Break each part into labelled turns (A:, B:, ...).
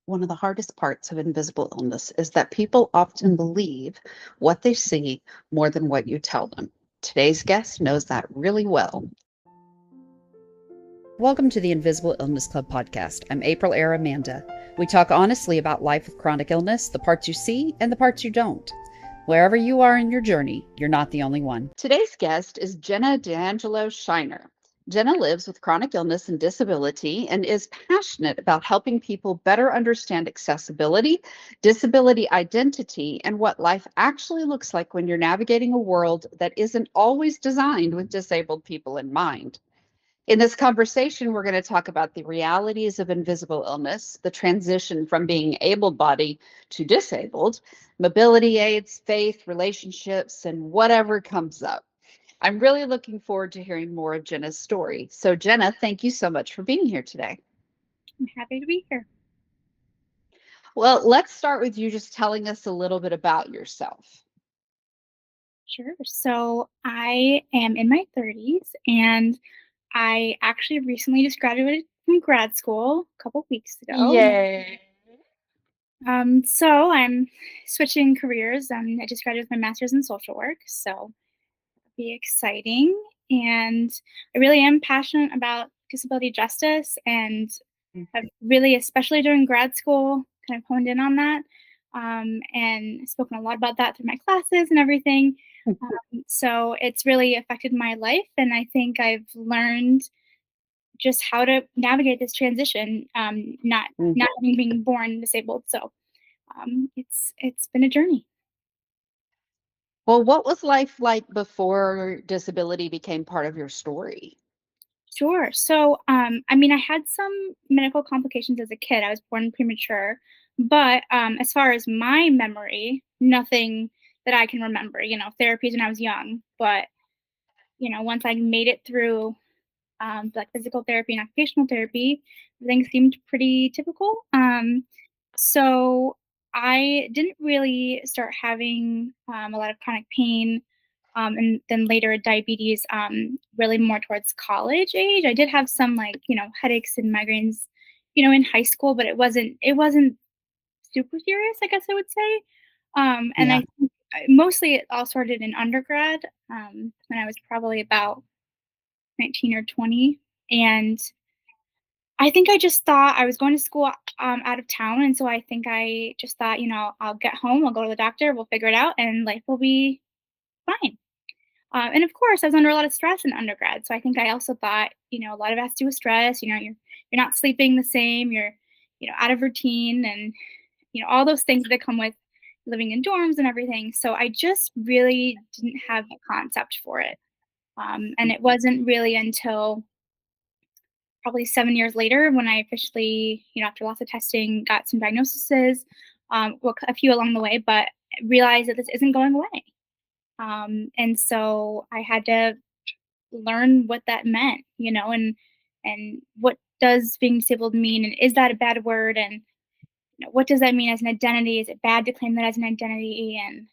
A: one of the hardest parts of invisible illness is that people often believe what they see more than what you tell them. Today's guest knows that really well. Welcome to the Invisible Illness Club podcast. I'm April Air Amanda. We talk honestly about life with chronic illness, the parts you see and the parts you don't. Wherever you are in your journey, you're not the only one. Today's guest is Jenna D'Angelo Shiner. Jenna lives with chronic illness and disability and is passionate about helping people better understand accessibility, disability identity, and what life actually looks like when you're navigating a world that isn't always designed with disabled people in mind. In this conversation, we're going to talk about the realities of invisible illness, the transition from being able-bodied to disabled, mobility aids, faith, relationships, and whatever comes up. I'm really looking forward to hearing more of Jenna's story. So, Jenna, thank you so much for being here today.
B: I'm happy to be here.
A: Well, let's start with you just telling us a little bit about yourself.
B: Sure. So I am in my 30s and I actually recently just graduated from grad school a couple weeks ago.
A: Yay.
B: So I'm switching careers. I just graduated with my master's in social work, so it'll be exciting. And I really am passionate about disability justice and I've really, especially during grad school, kind of honed in on that and spoken a lot about that through my classes and everything. So it's really affected my life, and I think I've learned just how to navigate this transition, not having been born disabled. So it's been a journey.
A: Well, what was life like before disability became part of your story?
B: Sure. So, I mean, I had some medical complications as a kid. I was born premature, but as far as my memory, nothing that I can remember. Therapies when I was young, but once I made it through like physical therapy and occupational therapy, everything seemed pretty typical. So I didn't really start having a lot of chronic pain and then later diabetes really more towards college age. I did have some like, headaches and migraines, in high school, but it wasn't super serious, I guess I would say. And
A: Yeah.
B: I think mostly it all started in undergrad when I was probably about 19 or 20. And I think I just thought I was going to school out of town. And so I think I just thought, I'll get home, I'll go to the doctor, we'll figure it out, and life will be fine. And of course, I was under a lot of stress in undergrad. So I think I also thought, a lot of it has to do with stress. You're not sleeping the same. You're, out of routine, and all those things that come with living in dorms and everything. So I just really didn't have a concept for it. And it wasn't really until probably 7 years later when I officially, after lots of testing, got some diagnoses, well, a few along the way, but realized that this isn't going away. And so I had to learn what that meant, and what does being disabled mean, and is that a bad word, and what does that mean as an identity? Is it bad to claim that as an identity, and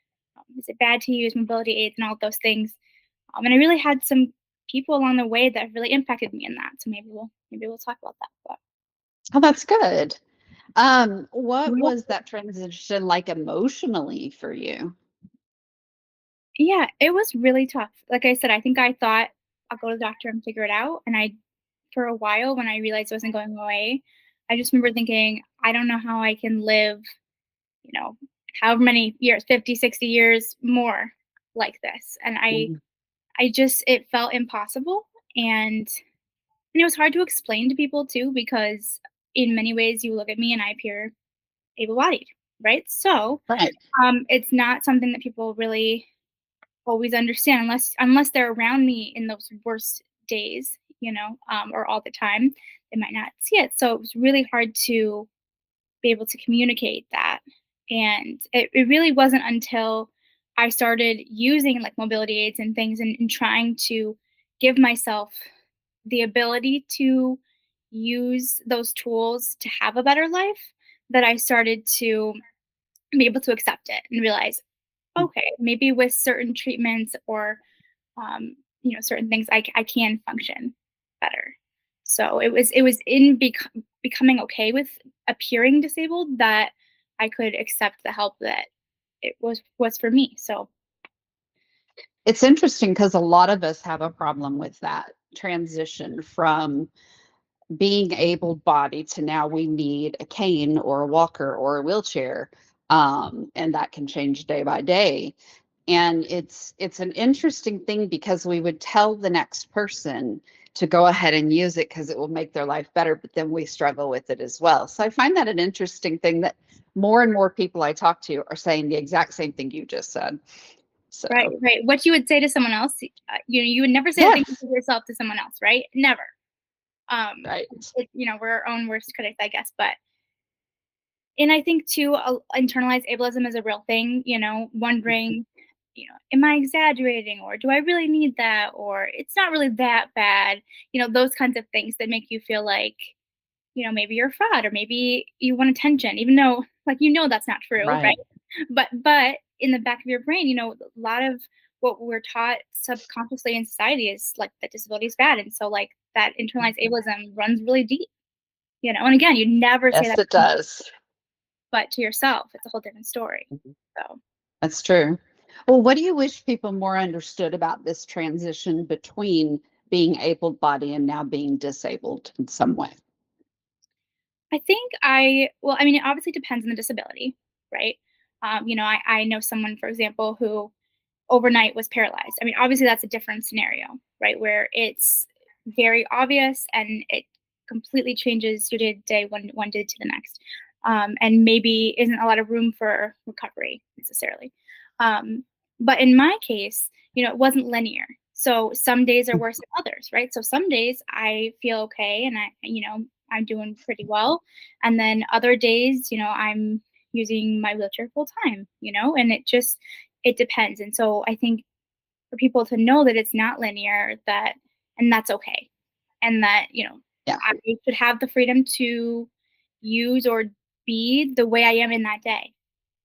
B: is it bad to use mobility aids and all of those things? And I really had some people along the way that really impacted me in that. So maybe we'll talk about that. But
A: Oh, that's good. What was that transition like emotionally for you?
B: yeah, it was really tough. Like I said, I think I thought I'll go to the doctor and figure it out. And for a while, when I realized it wasn't going away, I just remember thinking, I don't know how I can live, you know, however many years, 50, 60 years more like this. And
A: Mhm.
B: it felt impossible. And it was hard to explain to people too, because in many ways you look at me and I appear able-bodied, right? So
A: Right.
B: it's not something that people really always understand unless they're around me in those worst days, or all the time. They might not see it. So it was really hard to be able to communicate that. And it really wasn't until I started using like mobility aids and things, and trying to give myself the ability to use those tools to have a better life, that I started to be able to accept it and realize, okay, maybe with certain treatments or certain things, I can function better. So it was in becoming okay with appearing disabled that I could accept the help that it was for me. So
A: It's interesting because a lot of us have a problem with that transition from being able-bodied to now we need a cane or a walker or a wheelchair, and that can change day by day. And it's an interesting thing because we would tell the next person to go ahead and use it because it will make their life better, but then we struggle with it as well. So I find that an interesting thing that more and more people I talk to are saying the exact same thing you just said. So
B: right. What you would say to someone else, you would never say the thing
A: yes,
B: to yourself to someone else, right? Never.
A: right.
B: We're our own worst critics, I guess. But and I think too, internalized ableism is a real thing. Wondering, am I exaggerating, or do I really need that, or it's not really that bad. Those kinds of things that make you feel like, maybe you're a fraud, or maybe you want attention, even though, like, that's not true, right?
A: Right.
B: But in the back of your brain, a lot of what we're taught subconsciously in society is like that disability is bad, and so like that internalized ableism runs really deep. And again, you never say
A: Yes,
B: that,
A: it does.
B: but to yourself, it's a whole different story. So
A: That's true. Well, what do you wish people more understood about this transition between being able-bodied and now being disabled in some way?
B: I think well, I mean, it obviously depends on the disability, right? I know someone, for example, who overnight was paralyzed. I mean, obviously that's a different scenario, right? Where it's very obvious and it completely changes your day to day, one day to the next. And maybe isn't a lot of room for recovery necessarily. Um, but in my case, it wasn't linear. So some days are worse than others, right? So some days I feel okay and I'm doing pretty well. And then other days, I'm using my wheelchair full time, and it depends. And so I think for people to know that it's not linear, and that's okay. And that,
A: Yeah.
B: I should have the freedom to use or be the way I am in that day,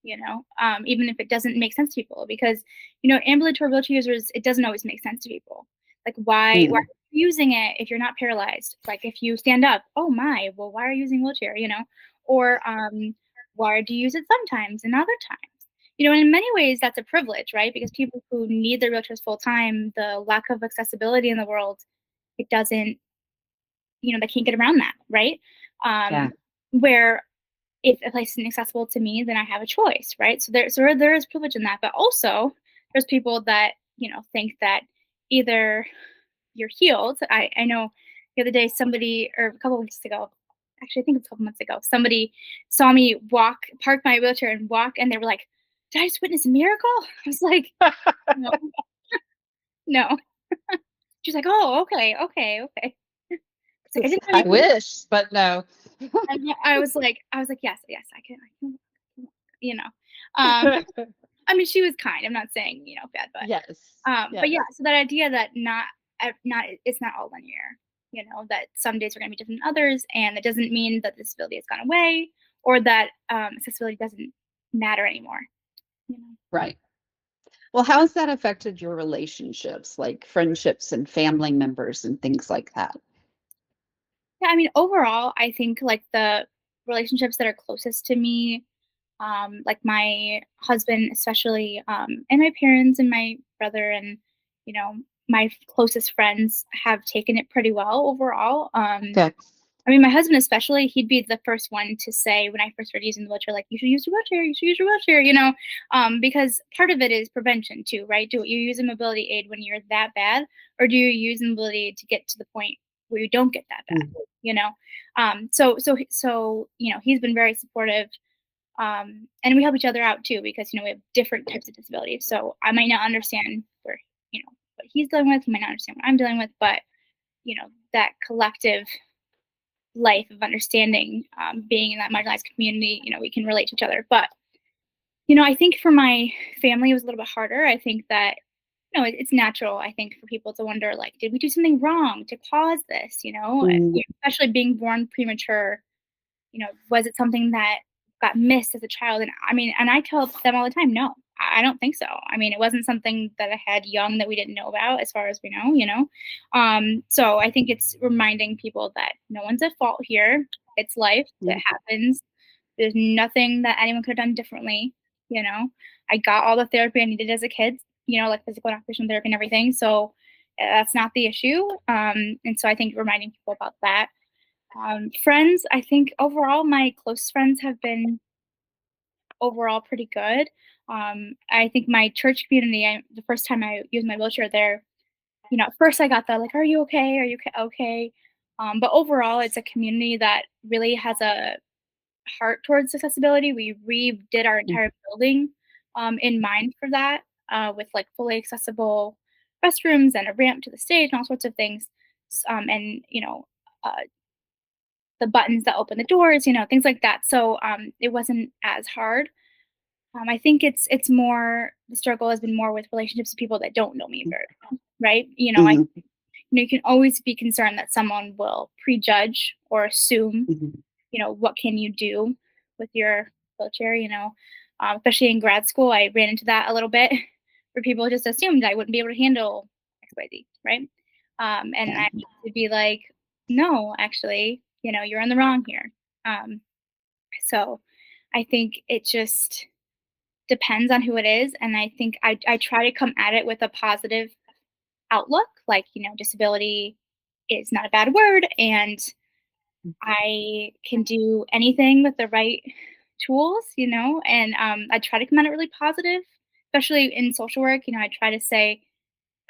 B: even if it doesn't make sense to people, because, ambulatory wheelchair users, it doesn't always make sense to people. Like, why are
A: Mm,
B: you using it if you're not paralyzed? Like, if you stand up, oh my, well, why are you using a wheelchair, Or why do you use it sometimes and other times? And in many ways, that's a privilege, right? Because people who need their wheelchairs full time, the lack of accessibility in the world, it doesn't, they can't get around that, right?
A: yeah.
B: Where if a place isn't accessible to me, then I have a choice, right? So there is privilege in that, but also there's people that think that either you're healed. I know the other day somebody, or a couple of weeks ago, actually I think it was a couple months ago, somebody saw me park my wheelchair and walk, and they were like, "Did I just witness a miracle?" I was like, "No, no." She's like, "Oh, okay, okay, okay." It's like I didn't know
A: I
B: you could.
A: wish, but no.
B: And I was like, yes, yes, I can, you know. Um, I mean, she was kind. I'm not saying bad,
A: Yes.
B: but yeah.
A: Yes.
B: So that idea that not it's not all linear. That some days are going to be different than others, and it doesn't mean that disability has gone away or that accessibility doesn't matter anymore. You know.
A: Right. Well, how has that affected your relationships, like friendships and family members and things like that?
B: Yeah, I mean, overall, I think like the relationships that are closest to me, like my husband, especially, and my parents and my brother, and you know, my closest friends have taken it pretty well overall.
A: Okay.
B: I mean, my husband especially, he'd be the first one to say when I first started using the wheelchair, like, you should use your wheelchair, you should use your wheelchair, because part of it is prevention too, right? Do you use a mobility aid when you're that bad, or do you use a mobility aid to get to the point where you don't get that bad?
A: Mm,
B: You know, so he's been very supportive, and we help each other out too because we have different types of disabilities. So I might not understand where what he's dealing with, he might not understand what I'm dealing with, but that collective life of understanding, being in that marginalized community, we can relate to each other. But I think for my family it was a little bit harder. I think that it's natural, I think, for people to wonder, like, did we do something wrong to cause this, and
A: mm,
B: especially being born premature, was it something that got missed as a child? And I mean, and I tell them all the time, no, I don't think so. I mean, it wasn't something that I had young that we didn't know about, as far as we know, you know. So I think it's reminding people that no one's at fault here. It's life. It
A: Mm,
B: happens. There's nothing that anyone could have done differently, you know. I got all the therapy I needed as a kid, you know, like physical and occupational therapy and everything. So that's not the issue. And so I think reminding people about that. Friends, I think overall my close friends have been overall pretty good. I think my church community, the first time I used my wheelchair there, you know, at first I got the like, "Are you okay? Are you okay?" But overall, it's a community that really has a heart towards accessibility. We redid our
A: mm,
B: entire building in mind for that, with like fully accessible restrooms and a ramp to the stage and all sorts of things. And you know, uh, the buttons that open the doors, you know, things like that. So it wasn't as hard. I think it's more the struggle has been more with relationships with people that don't know me very well, right? You know,
A: mhm,
B: you can always be concerned that someone will prejudge or assume,
A: mhm,
B: you know, what can you do with your wheelchair, you know, especially in grad school, I ran into that a little bit where people just assumed I wouldn't be able to handle XYZ, right? And
A: yeah.
B: I had to be like, no, actually, you know, you're in the wrong here. Um, so I think it just depends on who it is. And I think I try to come at it with a positive outlook, like, you know, disability is not a bad word. And I can do anything with the right tools, you know, and I try to come at it really positive, especially in social work. You know, I try to say,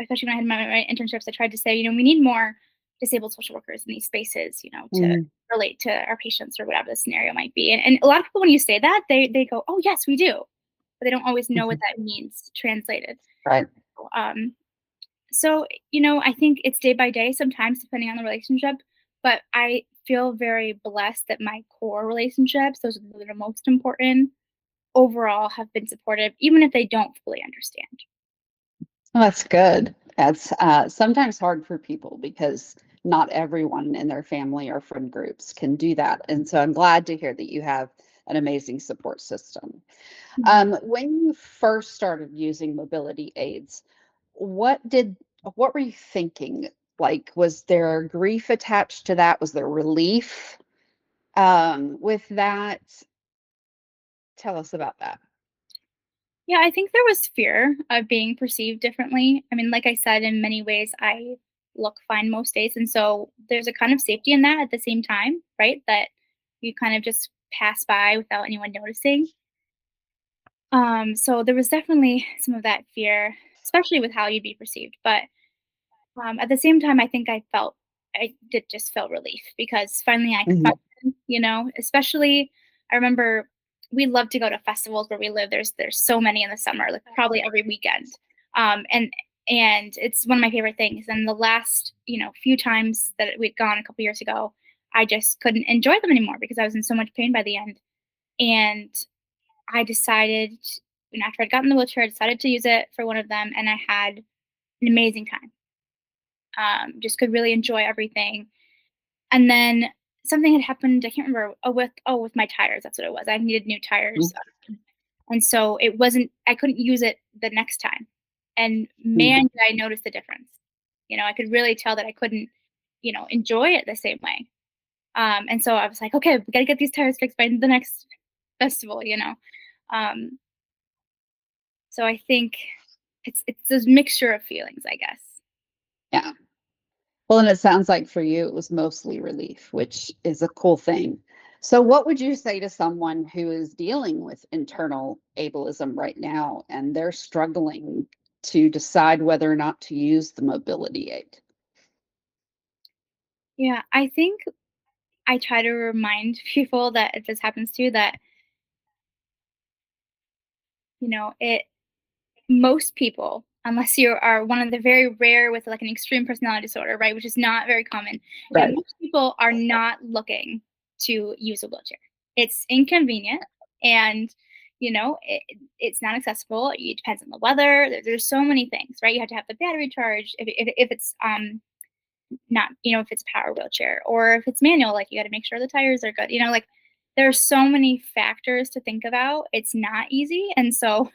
B: especially when I had my internships, I tried to say, you know, we need more disabled social workers in these spaces, you know, to
A: Mhm,
B: relate to our patients or whatever the scenario might be. And a lot of people, when you say that, they go, oh, yes, we do. But they don't always know what
A: mhm.
B: that means translated.
A: Right.
B: Um, so, you know, I think it's day by day sometimes depending on the relationship, but I feel very blessed that my core relationships, those are the most important, overall have been supportive, even if they don't fully understand.
A: Well, that's good. That's sometimes hard for people because not everyone in their family or friend groups can do that. And so I'm glad to hear that you have an amazing support system.
B: Mhm.
A: When you first started using mobility aids, what did what were you thinking? Like, was there grief attached to that? Was there relief with that? Tell us about that.
B: Yeah, I think there was fear of being perceived differently. I mean, like I said, in many ways, I look fine most days. And so there's a kind of safety in that at the same time, right? That you kind of just pass by without anyone noticing. So there was definitely some of that fear, especially with how you'd be perceived. But at the same time, I think I did just feel relief because finally I could
A: Mhm.
B: function, you know, especially I remember we love to go to festivals where we live. There's so many in the summer, like probably every weekend. Um, and and it's one of my favorite things. And the last, you know, few times that we'd gone a couple years ago, I just couldn't enjoy them anymore because I was in so much pain by the end. And I decided, you know, after I'd gotten the wheelchair, I decided to use it for one of them, and I had an amazing time. Just could really enjoy everything. And then something had happened. I can't remember. With my tires. That's what it was. I needed new tires, and so it wasn't. I couldn't use it the next time. And man,
A: Mhm.
B: did I notice the difference. You know, I could really tell that I couldn't, you know, enjoy it the same way. And so I was like, okay, we got to get these tires fixed by the next festival. You know, um, so I think it's this mixture of feelings, I guess.
A: Yeah. Well, and it sounds like for you it was mostly relief, which is a cool thing. So, what would you say to someone who is dealing with internal ableism right now and they're struggling to decide whether or not to use the mobility aid?
B: Yeah, I think I try to remind people that if this happens to you that, you know, it most people, unless you are one of the very rare with like an extreme personality disorder, right, which is not very common, you know,
A: Right.
B: most people are not looking to use a wheelchair. It's inconvenient and you know, it's not accessible. It depends on the weather. There's so many things, right? You have to have the battery charged. If it's not, you know, if it's a power wheelchair or if it's manual, like you got to make sure the tires are good. You know, like there's so many factors to think about. It's not easy. And so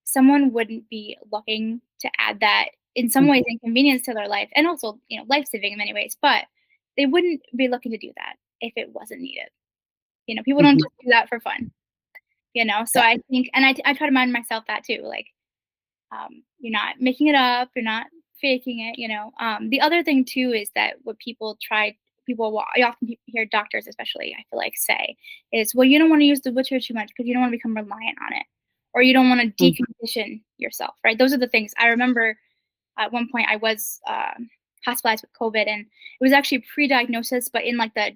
B: someone wouldn't be looking to add that in some ways inconvenience to their life and also, life-saving in many ways, but they wouldn't be looking to do that if it wasn't needed. People don't
A: Mhm.
B: just do that for fun, so
A: Yeah.
B: I think, and I try to remind myself that too, like, you're not making it up, you're not faking it. The other thing too is that what I often hear doctors, especially, I feel like, say is, well, you don't want to use the wheelchair too much because you don't want to become reliant on it, or you don't want to
A: Mhm.
B: decondition yourself, right? Those are the things. I remember at one point I was hospitalized with COVID, and it was actually pre-diagnosis, but in like the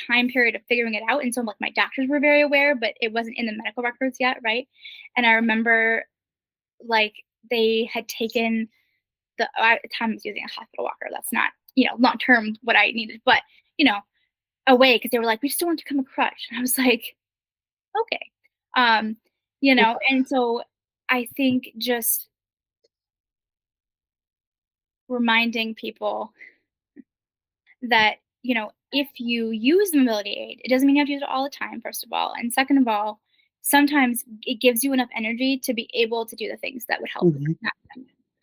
B: time period of figuring it out. And so like my doctors were very aware, but it wasn't in the medical records yet, right? And I remember, like, they had taken at the time I was using a hospital walker. That's not, long term what I needed, but, you know, away, because they were like, we just don't want to become a crutch. And I was like, okay. Um, and so I think just reminding people that, if you use the mobility aid, it doesn't mean you have to use it all the time, first of all. And second of all, sometimes it gives you enough energy to be able to do the things that would help with
A: Mhm.
B: that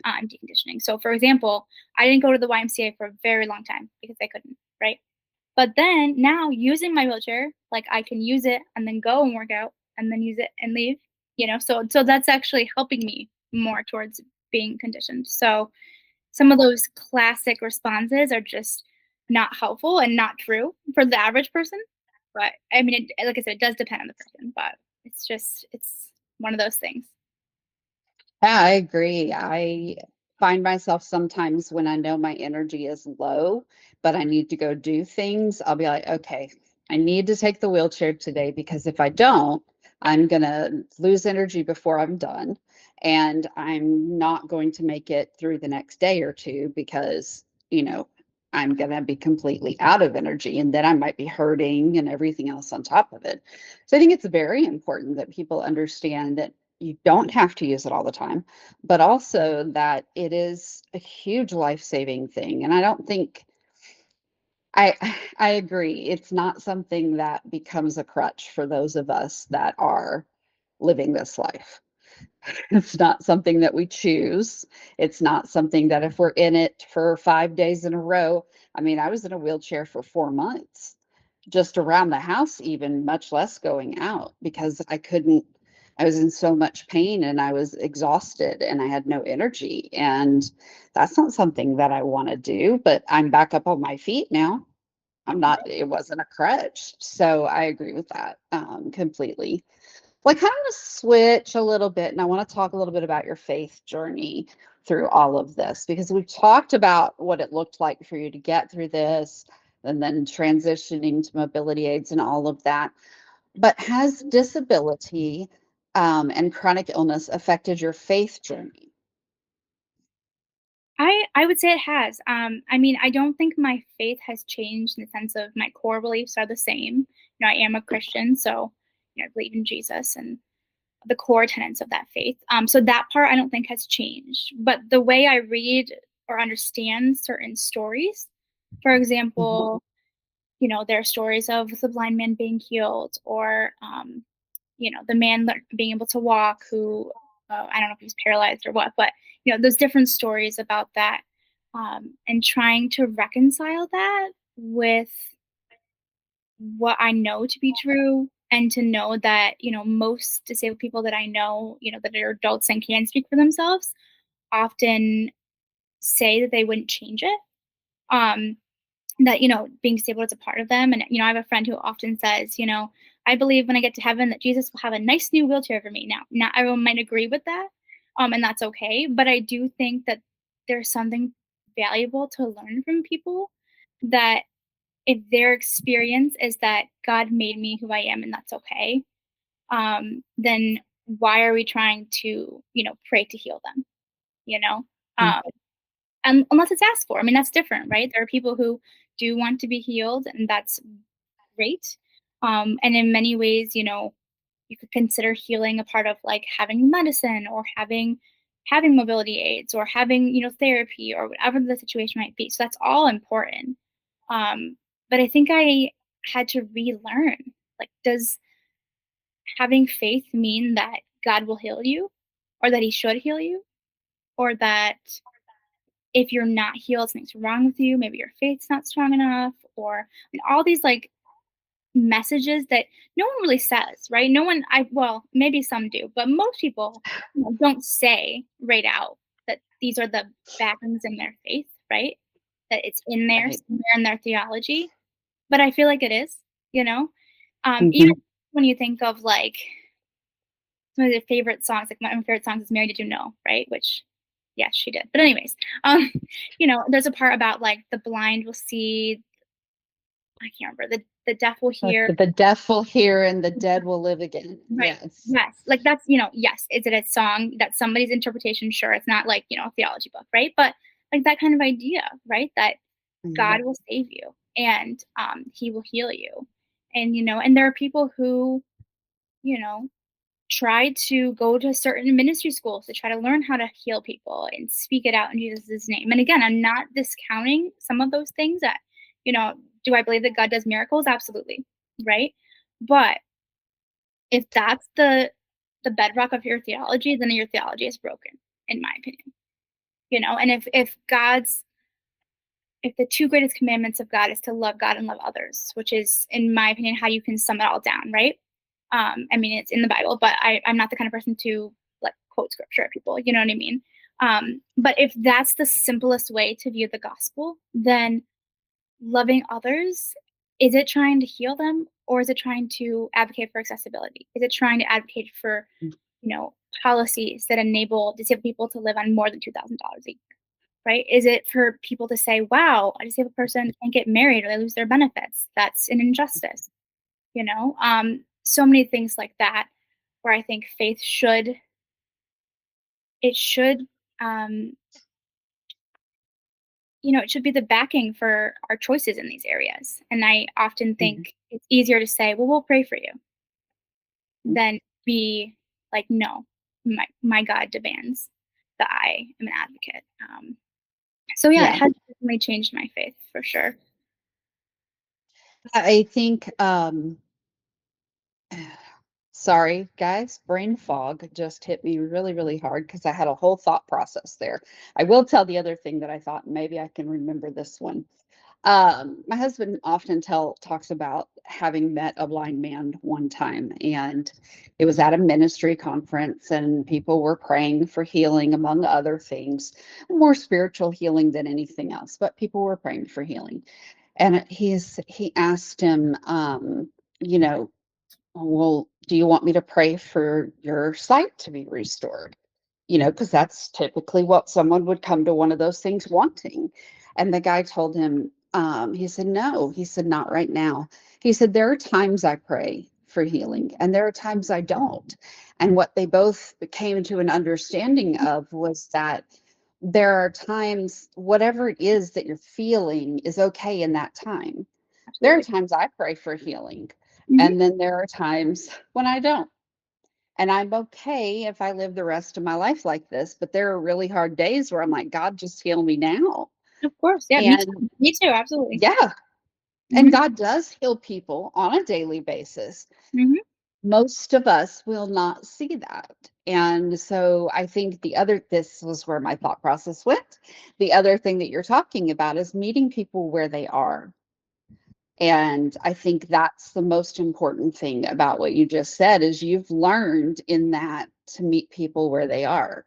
B: deconditioning. So, for example, I didn't go to the YMCA for a very long time because I couldn't, right? But then now using my wheelchair, like, I can use it and then go and work out and then use it and leave, so that's actually helping me more towards being conditioned. So some of those classic responses are just not helpful and not true for the average person. But I mean, like I said, it does depend on the person, but it's one of those things.
A: Yeah, I agree. I find myself sometimes when I know my energy is low, but I need to go do things, I'll be like, okay, I need to take the wheelchair today because if I don't, I'm going to lose energy before I'm done. And I'm not going to make it through the next day or two because, I'm going to be completely out of energy and then I might be hurting and everything else on top of it. So I think it's very important that people understand that you don't have to use it all the time, but also that it is a huge life-saving thing. And I don't think I I agree. It's not something that becomes a crutch for those of us that are living this life. It's not something that we choose. It's not something that if we're in it for 5 days in a row. I mean, I was in a wheelchair for 4 months, just around the house, even much less going out because I was in so much pain and I was exhausted and I had no energy. And that's not something that I want to do, but I'm back up on my feet now. It wasn't a crutch. So I agree with that completely. Well, I kind of want to switch a little bit, and I want to talk a little bit about your faith journey through all of this because we've talked about what it looked like for you to get through this and then transitioning to mobility aids and all of that. But has disability and chronic illness affected your faith journey?
B: I would say it has. I mean, I don't think my faith has changed in the sense of my core beliefs are the same. I am a Christian, so I believe in Jesus and the core tenets of that faith. So that part I don't think has changed. But the way I read or understand certain stories, for
A: Mhm.
B: example, there are stories of the blind man being healed, or the man being able to walk, who, I don't know if he was paralyzed or what, but those different stories about that, and trying to reconcile that with what I know to be true, and to know that most disabled people that I know, that are adults and can speak for themselves, often say that they wouldn't change it. Um, that being disabled is a part of them. And I have a friend who often says, I believe when I get to heaven that Jesus will have a nice new wheelchair for me. Now, not everyone might agree with that, and that's okay, but I do think that there's something valuable to learn from people, that if their experience is that God made me who I am and that's okay, then why are we trying to pray to heal them, you know um, and unless it's asked for. I mean, that's different, right? There are people who do want to be healed, and that's great. And in many ways, you could consider healing a part of, like, having medicine, or having mobility aids, or having therapy, or whatever the situation might be. So that's all important. But I think I had to relearn, like, does having faith mean that God will heal you, or that he should heal you, or that if you're not healed, something's wrong with you. Maybe your faith's not strong enough, or all these like messages that no one really says, right? No one, well, maybe some do, but most people don't say right out that these are the backings in their faith, right? That it's in there
A: Right.
B: somewhere in their theology. But I feel like it is, you know? Even
A: Hmm.
B: when you think of like some of the favorite songs, like my favorite songs is Mary Did You Know, right? Which, yes, she did. But anyways, um, there's a part about like the blind will see, I can't remember, the deaf will hear.
A: The deaf will hear and the dead will live again.
B: Right.
A: Yes.
B: Yes. Like that's, yes. Is it a song that's somebody's interpretation? Sure. It's not like, a theology book, right? But like that kind of idea, right? That
A: Mhm.
B: God will save you and he will heal you. And there are people who, you know, try to go to certain ministry schools to try to learn how to heal people and speak it out in Jesus' name. And again, I'm not discounting some of those things that, do I believe that God does miracles? Absolutely. Right. But if that's the bedrock of your theology, then your theology is broken, in my opinion. And if the two greatest commandments of God is to love God and love others, which is, in my opinion, how you can sum it all down, right? I mean, it's in the Bible, but I'm not the kind of person to like quote scripture at people. You know what I mean? But if that's the simplest way to view the gospel, then loving others, is it trying to heal them, or is it trying to advocate for accessibility? Is it trying to advocate for policies that enable disabled people to live on more than $2,000 a year, right? Is it for people to say, wow, a disabled person can't get married or they lose their benefits? That's an injustice, so many things like that, where I think faith should, um, it should be the backing for our choices in these areas. And I often
A: Mhm.
B: think it's easier to say, well, we'll pray for you than be like, no, my God demands that I am an advocate. So yeah, it
A: Yeah.
B: has definitely changed my faith for sure.
A: I think, sorry, guys, brain fog just hit me really, really hard because I had a whole thought process there. I will tell the other thing that I thought maybe I can remember this one. My husband often talks about having met a blind man one time, and it was at a ministry conference, and people were praying for healing, among other things, more spiritual healing than anything else, but people were praying for healing. And he asked him, you know, well, do you want me to pray for your sight to be restored? Because that's typically what someone would come to one of those things wanting. And the guy told him, he said, no, he said, not right now. He said, there are times I pray for healing and there are times I don't. And what they both came to an understanding of was that there are times, whatever it is that you're feeling is okay in that time. There are
B: Absolutely.
A: times I pray for healing,
B: Hmm.
A: and then there are times when I don't. And I'm okay if I live the rest of my life like this, but there are really hard days where I'm like, God, just heal me now.
B: Of course. Yeah, me
A: And
B: too. Me too. Absolutely.
A: yeah, and
B: Hmm.
A: God does heal people on a daily basis.
B: Hmm.
A: Most of us will not see that. And so I think this was where my thought process went. The other thing that you're talking about is meeting people where they are. And I think that's the most important thing about what you just said is you've learned in that to meet people where they are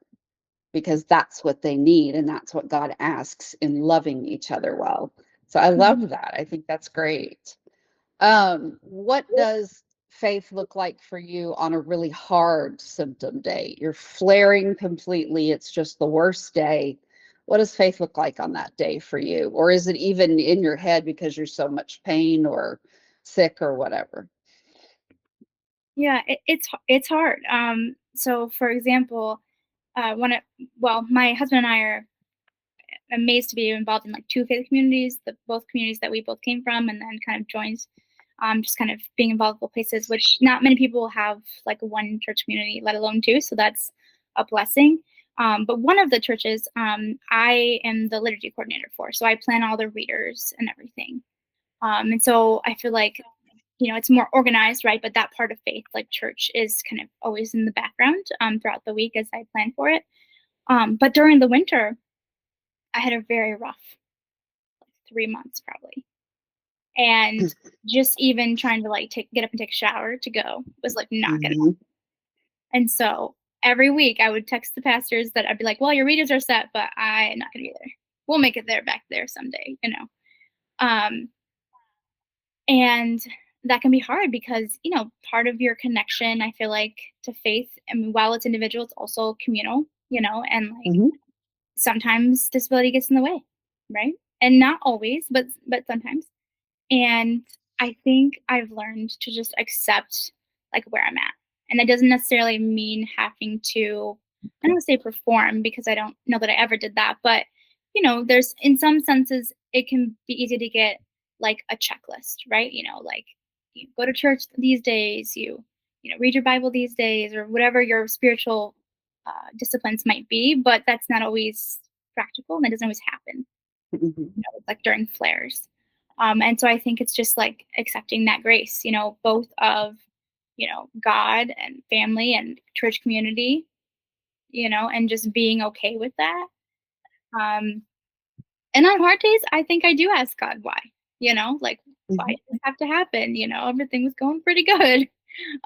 A: because that's what they need and that's what God asks in loving each other well. So I
B: Hmm.
A: love that. I think that's great. What does faith look like for you on a really hard symptom day? You're flaring completely. It's just the worst day. What does faith look like on that day for you? Or is it even in your head because you're so much pain or sick or whatever?
B: Yeah, it's hard. So for example, my husband and I are amazed to be involved in like two faith communities, the both communities that we both came from, and then kind of joined, just kind of being involved with places which not many people have like one church community, let alone two. So that's a blessing. But one of the churches, I am the liturgy coordinator for, so I plan all the readers and everything. And so I feel like it's more organized, right? But that part of faith, like church, is kind of always in the background throughout the week as I plan for it. But during the winter, I had a very rough 3 months probably. And just even trying to like get up and take a shower to go was like not gonna.
A: Mhm.
B: And so every week I would text the pastors that I'd be like, well, your readers are set, but I'm not gonna be there. We'll make it there back there someday, Um, and that can be hard because, part of your connection, I feel like, to faith, I mean, while it's individual, it's also communal, and like
A: Mhm.
B: sometimes disability gets in the way, right? And not always, but sometimes. And I think I've learned to just accept like where I'm at. And that doesn't necessarily mean having to, I don't want to say perform because I don't know that I ever did that, but there's in some senses it can be easy to get like a checklist, right? Like you go to church these days, you read your Bible these days, or whatever your spiritual disciplines might be, but that's not always practical and that doesn't always happen,
A: Mhm.
B: like during flares. And so I think it's just like accepting that grace, both of, God and family and church community, and just being okay with that. Um, and on hard days, I think I do ask God why, like, why
A: Mhm.
B: did this have to happen? Everything was going pretty good.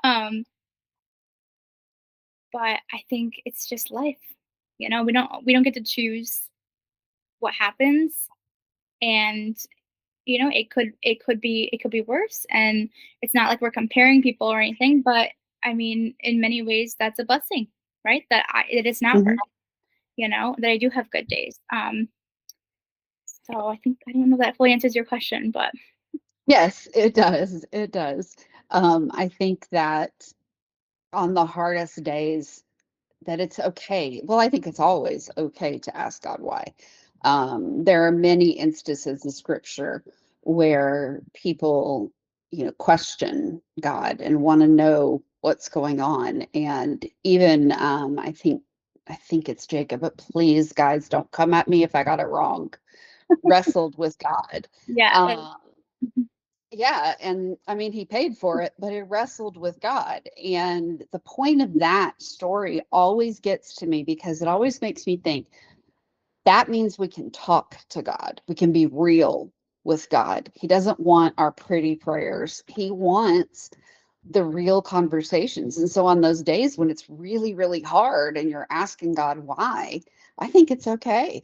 B: Um, but I think it's just life. We don't get to choose what happens. And it could be worse, and it's not like we're comparing people or anything, but I mean, in many ways that's a blessing, right? It is not worse,
A: Mhm.
B: that I do have good days. So I don't know if that fully answers your question, but
A: Yes, it does. It does. I think that on the hardest days, that it's okay. Well, I think it's always okay to ask God why. There are many instances in scripture where people, question God and want to know what's going on. And even I think it's Jacob, but please, guys, don't come at me if I got it wrong. Wrestled with God.
B: yeah.
A: Um, yeah, and I mean, he paid for it, but he wrestled with God. And the point of that story always gets to me because it always makes me think that means we can talk to God. We can be real with God. He doesn't want our pretty prayers, he wants the real conversations. And so, on those days when it's really, really hard and you're asking God why, I think it's okay.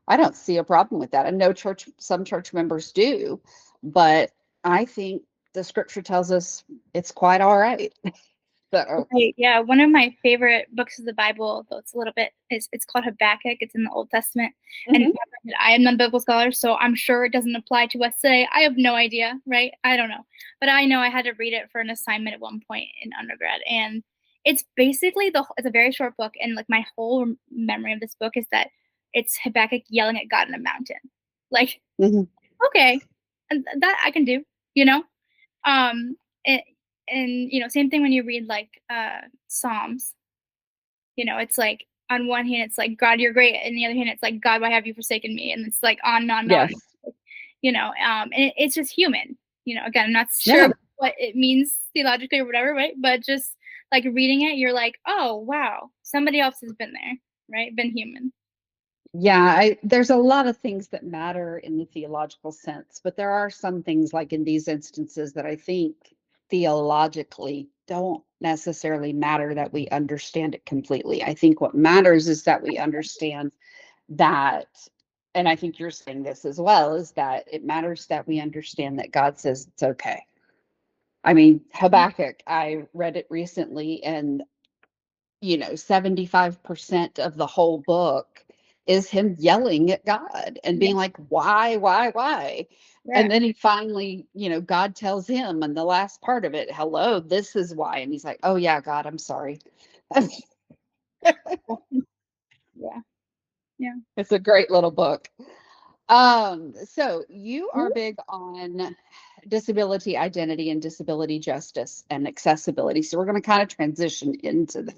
A: I don't see a problem with that. I know some church members do, but I think the scripture tells us it's quite all right. So,
B: Right, yeah, one of my favorite books of the Bible, though it's a little bit, it's called Habakkuk. It's in the Old Testament, and
A: mhm,
B: I am not a biblical scholar, so I'm sure it doesn't apply to us today. I have no idea, right? I don't know, but I know I had to read it for an assignment at one point in undergrad, and it's basically it's a very short book, and like my whole memory of this book is that it's Habakkuk yelling at God in a mountain, like,
A: mhm,
B: okay, and that I can do, you know. Um, it, and same thing when you read like Psalms. It's like on one hand it's like God, you're great, and the other hand it's like God, why have you forsaken me? And it's like on and on and on.
A: yes,
B: And it's just human. Again, I'm not
A: yeah.
B: sure what it means theologically or whatever, right? But just like reading it, you're like, oh wow, somebody else has been there, right? Been human.
A: Yeah, there's a lot of things that matter in the theological sense, but there are some things like in these instances that I think theologically don't necessarily matter that we understand it completely. I think what matters is that we understand that, and I think you're saying this as well, is that it matters that we understand that God says it's okay. I mean, Habakkuk, I read it recently, and 75% of the whole book is him yelling at God and
B: Yeah,
A: being like, why, why?
B: yeah,
A: And then he finally, God tells him in the last part of it, hello, this is why. And he's like, oh, yeah, God, I'm sorry.
B: yeah, yeah.
A: It's a great little book. So you are big on disability identity and disability justice and accessibility. So we're going to kind of transition into that.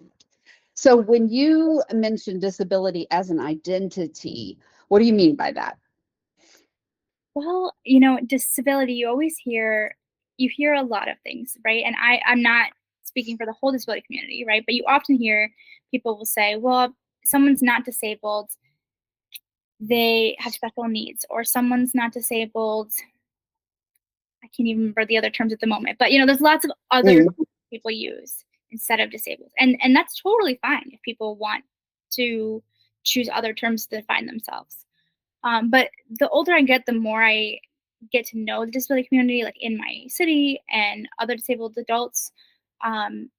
A: So when you mention disability as an identity, what do you mean by that?
B: Well, disability, you always hear. you hear a lot of things, right? And I'm not speaking for the whole disability community, right? But you often hear people will say, well, someone's not disabled, they have special needs, or someone's not disabled. I can't even remember the other terms at the moment, but there's lots of other
A: Mm.
B: people use instead of disabled. And that's totally fine if people want to choose other terms to define themselves. But the older I get, the more I get to know the disability community, like in my city and other disabled adults. Um,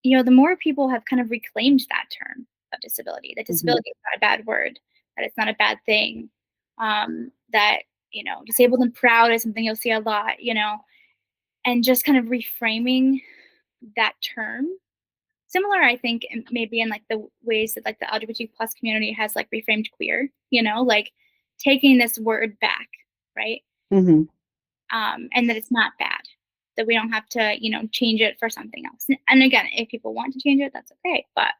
B: the more people have kind of reclaimed that term of disability. That
A: Hmm.
B: disability is not a bad word. That it's not a bad thing. That disabled and proud is something you'll see a lot. And just kind of reframing that term. Similar, I think, maybe in like the ways that like the LGBT plus community has like reframed queer. Like taking this word back, right?
A: Hmm.
B: And that it's not bad, that we don't have to, change it for something else. And again, if people want to change it, that's okay. But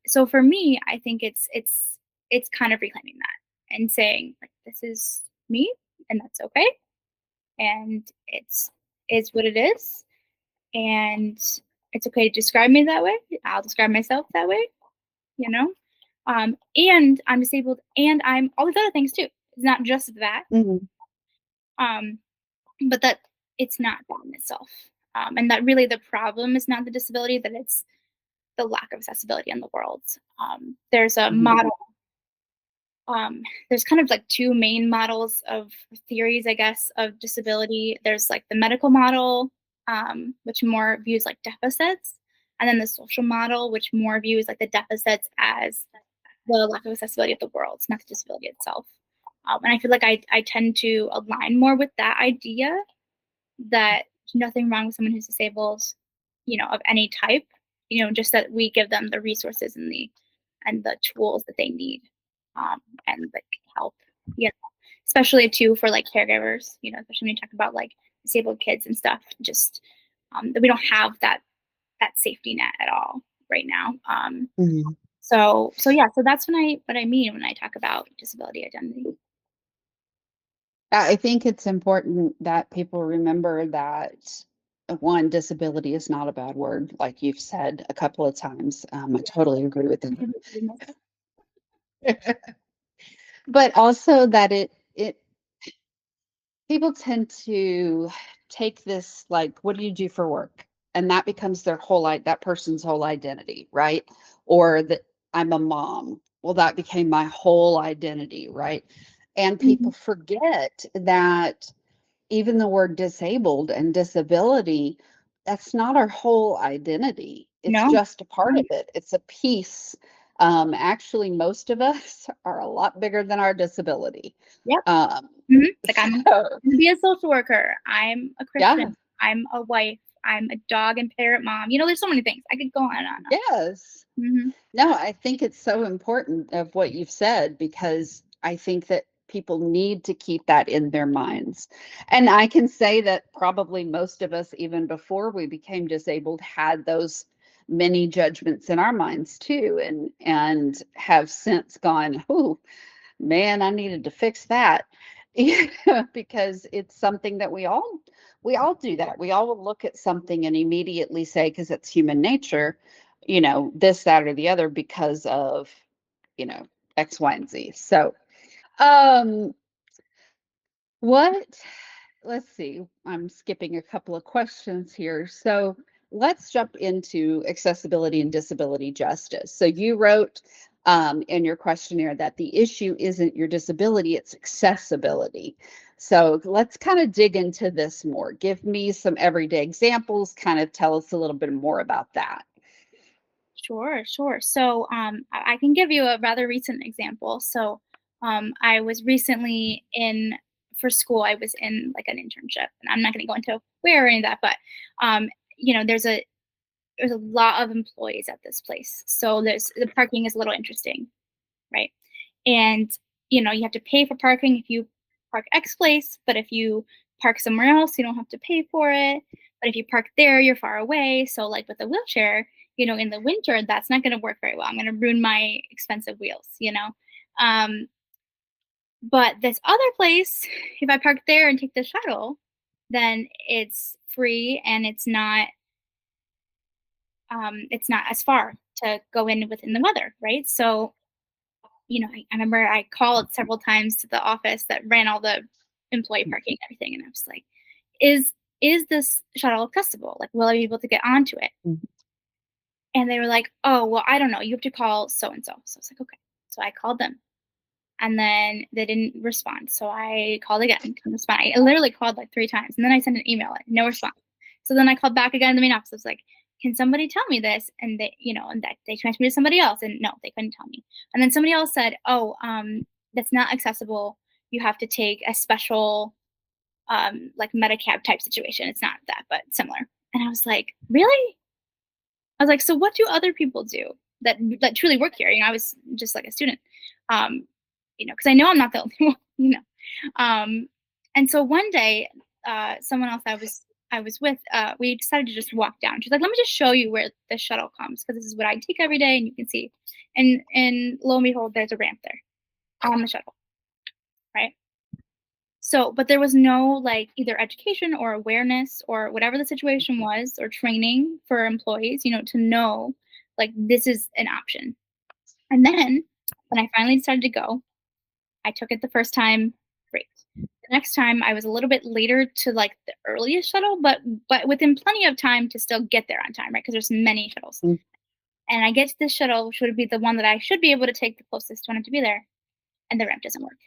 B: so for me, I think it's kind of reclaiming that and saying like this is me, and that's okay, and it's what it is, and it's okay to describe me that way. I'll describe myself that way, you know. And I'm disabled, and I'm all these other things too. It's not just that.
A: Hmm.
B: Um, but that it's not that in itself. And that really the problem is not the disability, that it's the lack of accessibility in the world. There's a
A: Hmm.
B: model, there's kind of like two main models of theories, I guess, of disability. There's like the medical model, which more views like deficits, and then the social model, which more views like the deficits as the lack of accessibility of the world, not the disability itself. And I feel like I tend to align more with that idea, that there's nothing wrong with someone who's disabled, of any type, just that we give them the resources and the tools that they need, and like help, especially too for like caregivers, especially when you talk about like disabled kids and stuff, just that we don't have that safety net at all right now.
A: Hmm.
B: So yeah, so that's what I mean when I talk about disability identity.
A: I think it's important that people remember that one, disability is not a bad word, like you've said a couple of times. I totally agree with that. But also that it people tend to take this like, what do you do for work? And that becomes their that person's whole identity, right? Or that I'm a mom. Well, that became my whole identity, right? And
B: Mhm.
A: people forget that even the word disabled and disability, that's not our whole identity. It's
B: No.
A: just a part of it. It's a piece. Actually, most of us are a lot bigger than our disability.
B: Yep.
A: Um,
B: Like I'm
A: so,
B: gonna be a social worker. I'm a Christian.
A: yeah,
B: I'm a wife. I'm a dog and parrot mom. There's so many things. I could go on and on.
A: yes.
B: Mm-hmm.
A: No, I think it's so important of what you've said because I think that people need to keep that in their minds. And I can say that probably most of us, even before we became disabled, had those many judgments in our minds too, and have since gone, oh man, I needed to fix that. Because it's something that we all do that. We all will look at something and immediately say, because it's human nature, this, that, or the other because of, you know, X, Y, and Z. So, um, what, let's see, I'm skipping a couple of questions here. So let's jump into accessibility and disability justice. So you wrote in your questionnaire that the issue isn't your disability, it's accessibility. So let's kind of dig into this more. Give me some everyday examples, kind of tell us a little bit more about that.
B: Sure, sure. So I can give you a rather recent example. So I was recently for school, I was in like an internship, and I'm not going to go into where or any of that, but um, there's a lot of employees at this place. So the parking is a little interesting, right? And you have to pay for parking if you park X place, but if you park somewhere else, you don't have to pay for it. But if you park there, you're far away. So like with a wheelchair, in the winter, that's not going to work very well. I'm going to ruin my expensive wheels. Um, but this other place, if I park there and take the shuttle, then it's free and it's not as far to go in within the weather, right? So, I remember I called several times to the office that ran all the employee parking and everything, and I was like, "Is is this shuttle accessible? Like, will I be able to get onto it?"
A: Mhm.
B: And they were like, "Oh, well, I don't know. You have to call so and so." So I was like, "Okay." So I called them, and then they didn't respond. So I called again, couldn't respond. I literally called like 3 times, and then I sent an email, like, no response. So then I called back again in the main office. I was like, "Can somebody tell me this?" And and that they transferred me to somebody else, and no, they couldn't tell me. And then somebody else said, "Oh, that's not accessible. You have to take a special, like Medicab type situation. It's not that, but similar." And I was like, "Really?" I was like, "So what do other people do that truly work here?" I was just like a student, um, because I know I'm not the only one, Um, and so one day, someone else I was with, we decided to just walk down. She's like, "Let me just show you where the shuttle comes because this is what I take every day, and you can see." And lo and behold, there's a ramp there on the shuttle, right? So, but there was no like either education or awareness or whatever the situation was or training for employees, to know like this is an option. And then when I finally decided to go, I took it the first time, great. The next time I was a little bit later to like the earliest shuttle, but within plenty of time to still get there on time, right? Because there's many shuttles.
A: Mhm.
B: And I get to this shuttle, which would be the one that I should be able to take the closest one to be there, and the ramp doesn't work.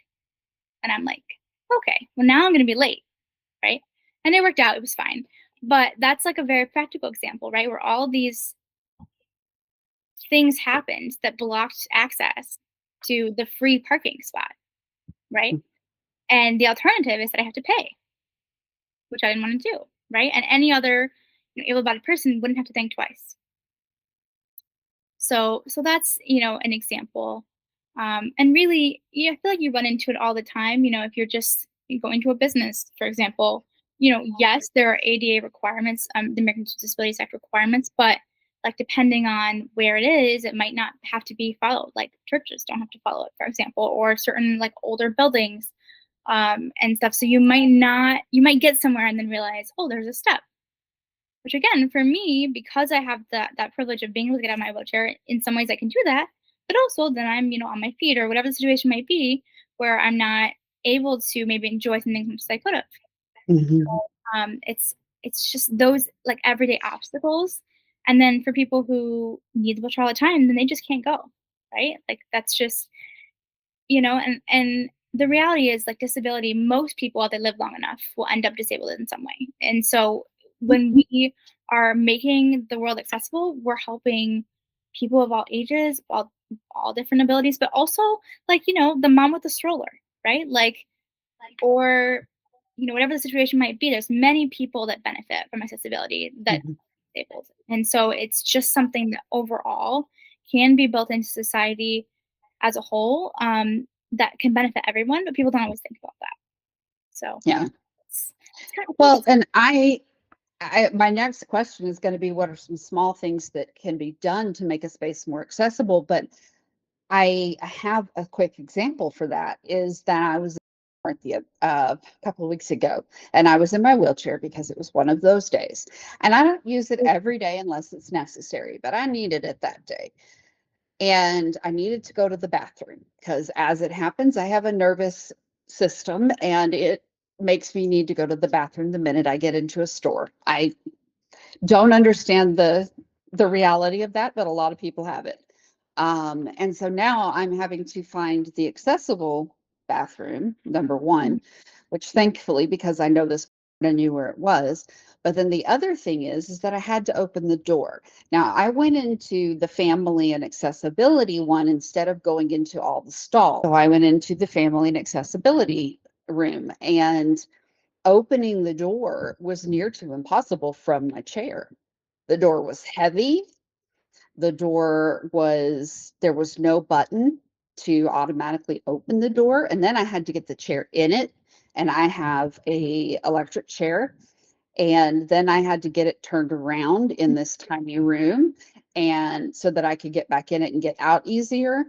B: And I'm like, okay, well now I'm gonna be late, right? And it worked out, it was fine. But that's like a very practical example, right? Where all these things happened that blocked access to the free parking spot, right? And the alternative is that I have to pay, which I didn't want to do, right? And any other able-bodied person wouldn't have to think twice. So that's an example. And really, I feel like you run into it all the time. If you're just going to a business, for example, yes, there are ADA requirements, the Americans with Disabilities Act requirements, but like depending on where it is, it might not have to be followed. Like churches don't have to follow it, for example, or certain like older buildings and stuff. So you might get somewhere and then realize, oh, there's a step. Which again, for me, because I have that privilege of being able to get out of my wheelchair, in some ways I can do that. But also then I'm, on my feet or whatever the situation might be, where I'm not able to maybe enjoy some things as much as I could have.
A: Mhm.
B: It's just those like everyday obstacles. And then for people who need the wheelchair all the time, then they just can't go. Right? Like that's just and the reality is like disability, most people, if they live long enough, will end up disabled in some way. And so when we are making the world accessible, we're helping people of all ages, all different abilities, but also like, the mom with the stroller, right? Like, or, whatever the situation might be, there's many people that benefit from accessibility that
A: Mhm.
B: disabled. And so it's just something that overall can be built into society as a whole, that can benefit everyone, but people don't always think about that. So
A: Yeah.
B: it's kind of
A: Well,
B: cool.
A: and my next question is going to be what are some small things that can be done to make a space more accessible? But I have a quick example for that is that I was a couple of weeks ago and I was in my wheelchair because it was one of those days. And I don't use it every day unless it's necessary, but I needed it that day. And I needed to go to the bathroom because, as it happens, I have a nervous system and it makes me need to go to the bathroom the minute I get into a store. I don't understand the reality of that, but a lot of people have it. And so now I'm having to find the accessible bathroom, number one, which thankfully, because I know this, I knew where it was. But then the other thing is that I had to open the door. Now I went into the family and accessibility one instead of going into all the stalls. So I went into the family and accessibility room, and opening the door was near to impossible from my chair. The door was heavy. There was no button to automatically open the door. And then I had to get the chair in it. And I have a electric chair. And then I had to get it turned around in this tiny room and so that I could get back in it and get out easier.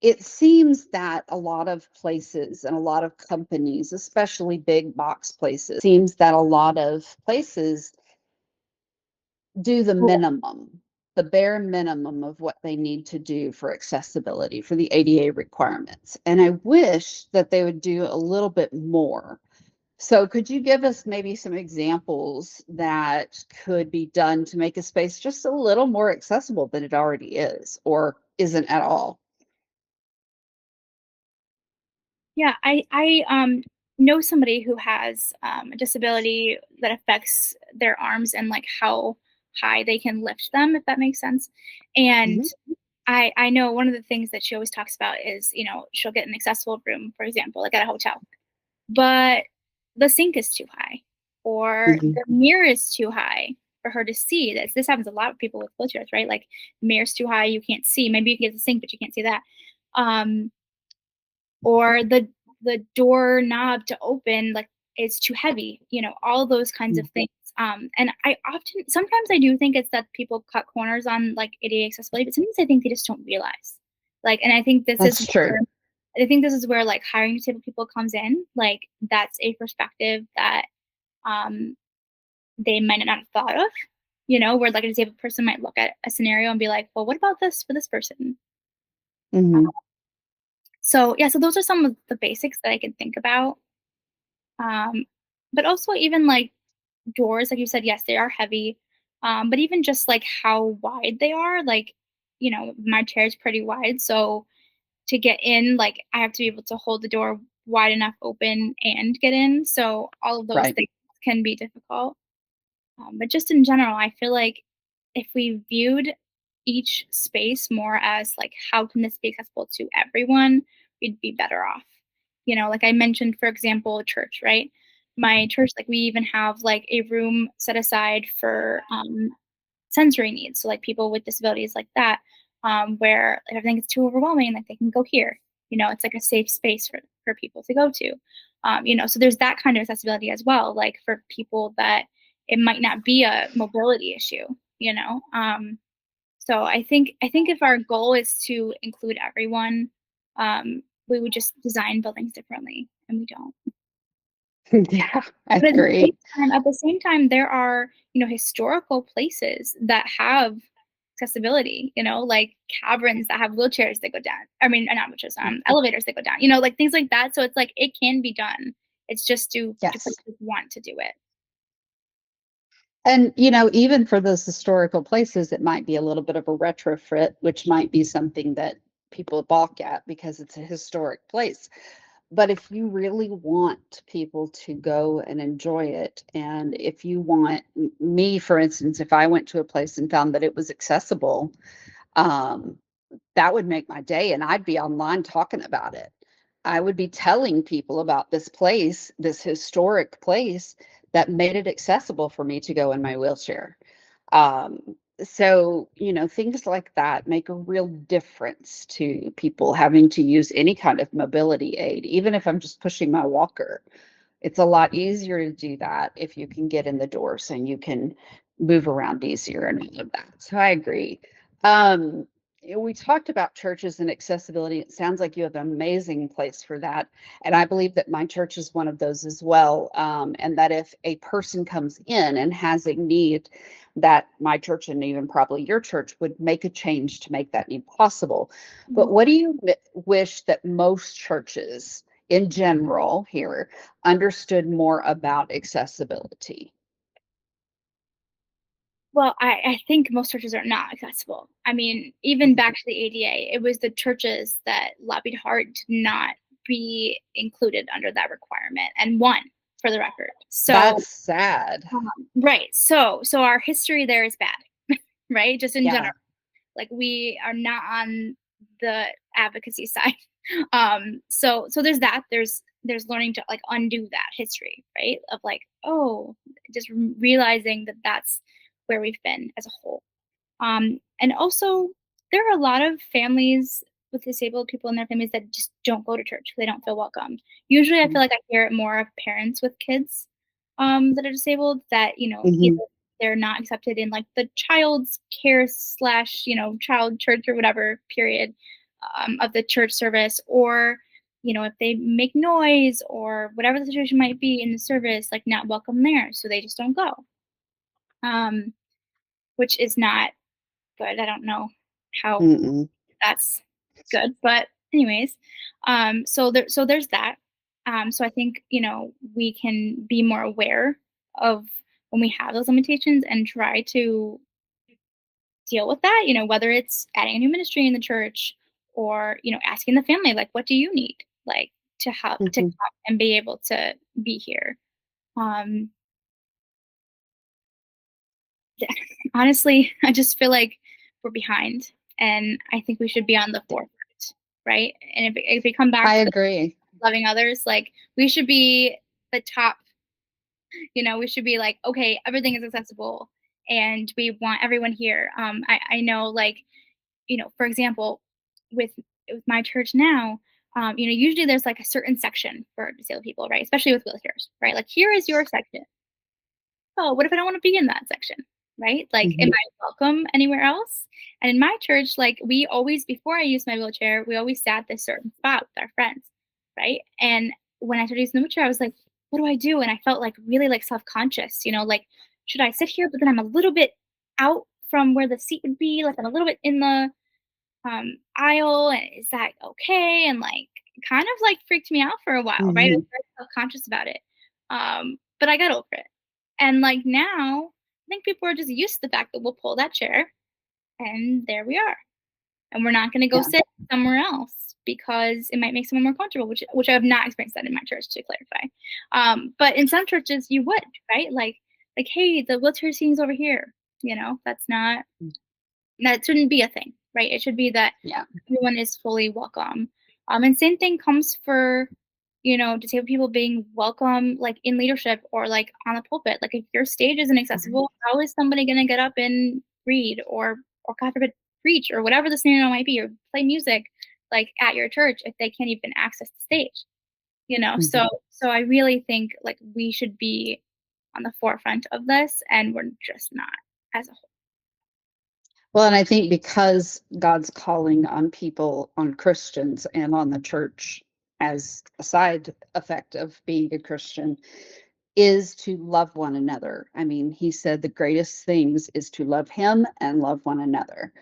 A: it seems that a lot of places and a lot of companies, especially big box places, seems that a lot of places do the minimum, the bare minimum of what they need to do for accessibility, for the ADA requirements. And I wish that they would do a little bit more. So could you give us maybe some examples that could be done to make a space just a little more accessible than it already is or isn't at all?
B: Yeah, I know somebody who has a disability that affects their arms and like how high they can lift them, if that makes sense. And
A: Hmm.
B: I know one of the things that she always talks about is, she'll get an accessible room, for example, like at a hotel, but the sink is too high or
A: Hmm.
B: the mirror is too high for her to see. This happens a lot with people with wheelchairs, right? Like the mirror's too high, you can't see. Maybe you can get the sink, but you can't see that. Um, or the door knob to open like is too heavy, all those kinds of things. And sometimes I do think it's that people cut corners on like ADA accessibility, but sometimes I think they just don't realize. Like, and
A: That's true.
B: I think this is where like hiring disabled people comes in. Like that's a perspective that um they might not have thought of, where like a disabled person might look at a scenario and be like, well, what about this for this person?
A: Hmm.
B: So yeah, so those are some of the basics that I can think about. Um, but also even like doors, like you said, yes, they are heavy. But even just like how wide they are, like, my chair is pretty wide. So to get in, like I have to be able to hold the door wide enough open and get in. So all of those
A: Right.
B: things can be difficult. But just in general, I feel like if we viewed each space more as like, how can this be accessible to everyone, we'd be better off. Like I mentioned, for example, church, right? My church, like we even have like a room set aside for sensory needs. So like people with disabilities like that, where if everything is too overwhelming, like they can go here. It's like a safe space for people to go to. So there's that kind of accessibility as well, like for people that it might not be a mobility issue, you know. So I think if our goal is to include everyone, we would just design buildings differently, and we don't.
A: Yeah, I
B: But
A: agree.
B: at the same time, there are, historical places that have accessibility, like caverns that have wheelchairs that go down. I mean, not wheelchairs, elevators that go down, like things like that. So it's like it can be done. It's just do
A: Yes.
B: places want to do it?
A: And, even for those historical places, it might be a little bit of a retrofit, which might be something that people balk at because it's a historic place. But if you really want people to go and enjoy it, and if you want me, for instance, if I went to a place and found that it was accessible, um, that would make my day, and I'd be online talking about it. I would be telling people about this place, this historic place that made it accessible for me to go in my wheelchair. Um, so, things like that make a real difference to people having to use any kind of mobility aid, even if I'm just pushing my walker. It's a lot easier to do that if you can get in the doors and you can move around easier and all of that. So I agree. Um, we talked about churches and accessibility. It sounds like you have an amazing place for that. And I believe that my church is one of those as well. And that if a person comes in and has a need, that my church and even probably your church would make a change to make that need possible. But
B: Mhm.
A: what do you wish that most churches in general here understood more about accessibility?
B: Well, I think most churches are not accessible. I mean, even back to the ADA, it was the churches that lobbied hard to not be included under that requirement and won, for the record. So,
A: That's sad.
B: right. So our history there is bad, right? Just in general.
A: Yeah.
B: Like we are not on the advocacy side. So there's that. There's learning to like undo that history, right? Of like, oh, just realizing that that's where we've been as a whole. And also, there are a lot of families with disabled people in their families that just don't go to church. They don't feel welcomed. Usually, I feel like I hear it more of parents with kids that are disabled that, either
A: Mhm.
B: they're not accepted in like the child's care slash, child church or whatever period. of the church service, or if they make noise or whatever the situation might be in the service, like not welcome there, so they just don't go, um, which is not good. I don't know how
A: Mm-mm.
B: that's good, but anyways, so there's that. So I think we can be more aware of when we have those limitations and try to deal with that, whether it's adding a new ministry in the church, or asking the family, like, what do you need, like, to
A: Mm-hmm.
B: come and be able to be here. um Honestly, I just feel like we're behind, and I think we should be on the forefront, right? And if we come back
A: I
B: to the
A: agree.
B: loving others, like, we should be the top. We should be like, okay, everything is accessible, and we want everyone here. I know, like, for example, with my church now, usually there's like a certain section for disabled people, right? Especially with wheelchairs, right? Like, here is your section. Oh, what if I don't want to be in that section? Right? Like, am
A: Mm-hmm.
B: I welcome anywhere else? And in my church, like, we always, before I used my wheelchair, we always sat this certain spot with our friends, right? And when I started using the wheelchair, I was like, what do I do? And I felt like really like self-conscious, like, should I sit here? But then I'm a little bit out from where the seat would be, like I'm a little bit in the aisle, and is that okay? And like, kind of like freaked me out for a while, right? I
A: Mm-hmm.
B: was very self-conscious about it. But I got over it. And like now, I think people are just used to the fact that we'll pull that chair and there we are. And we're not gonna go
A: Yeah.
B: sit somewhere else because it might make someone more comfortable, which I have not experienced that in my church, to clarify. But in some churches you would, right? Like, hey, the wheelchair seating's over here. That shouldn't be a thing, right? It should be that
A: Yeah.
B: everyone is fully welcome. And same thing comes for, disabled people being welcome, like in leadership or like on the pulpit. Like, if your stage isn't
A: Mhm.
B: accessible, how is somebody going to get up and read, or God forbid, preach, or whatever the scenario might be, or play music, like at your church, if they can't even access the stage?
A: Mhm.
B: So I really think, like, we should be on the forefront of this, and we're just not, as a whole.
A: Well, and I think because God's calling on people, on Christians, and on the church as a side effect of being a Christian, is to love one another. I mean, he said the greatest things is to love him and love one another.